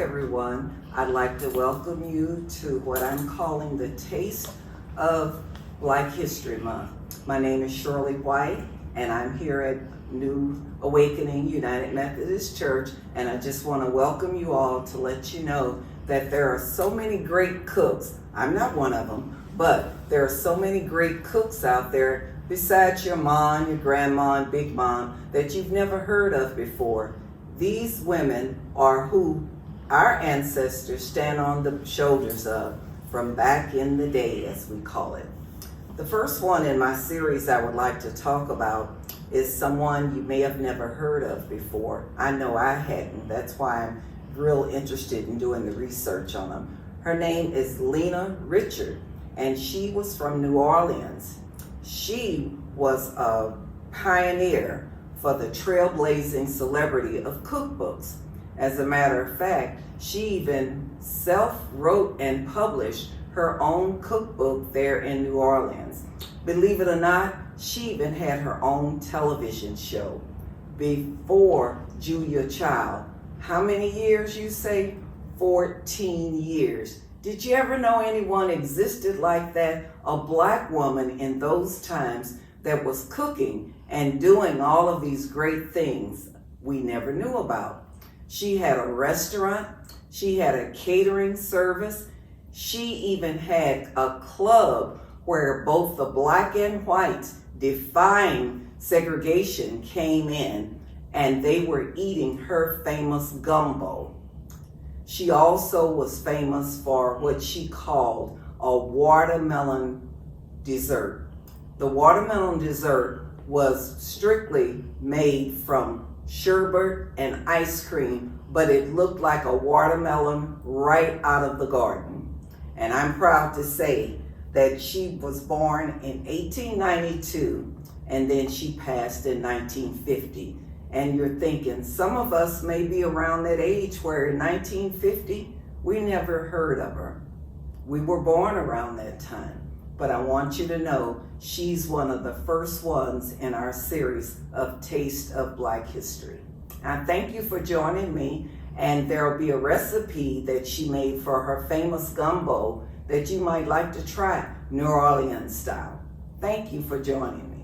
everyone. I'd like to welcome you to what I'm calling the Taste of Black History Month. My name is Shirley White, and I'm here at New Awakening United Methodist Church, and I just want to welcome you all to let you know that there are so many great cooks. I'm not one of them, but there are so many great cooks out there besides your mom, your grandma, and big mom that you've never heard of before. These women are who our ancestors stand on the shoulders of from back in the day, as we call it. The first one in my series I would like to talk about is someone you may have never heard of before. I know I hadn't. That's why I'm real interested in doing the research on them. Her name is Lena Richard, and she was from New Orleans. She was a pioneer for the trailblazing celebrity of cookbooks. As a matter of fact, she even self-wrote and published her own cookbook there in New Orleans. Believe it or not, she even had her own television show before Julia Child. How many years, you say? 14 years. Did you ever know anyone existed like that? A black woman in those times that was cooking and doing all of these great things we never knew about. She had a restaurant. She had a catering service. She even had a club where both the black and whites defying segregation came in, and they were eating her famous gumbo. She also was famous for what she called a watermelon dessert. The watermelon dessert was strictly made from sherbet and ice cream, but it looked like a watermelon right out of the garden. And I'm proud to say that she was born in 1892, and then she passed in 1950. And you're thinking, some of us may be around that age where in 1950, we never heard of her. We were born around that time. But I want you to know she's one of the first ones in our series of Taste of Black History. I thank you for joining me, and there'll be a recipe that she made for her famous gumbo that you might like to try, New Orleans style. Thank you for joining me.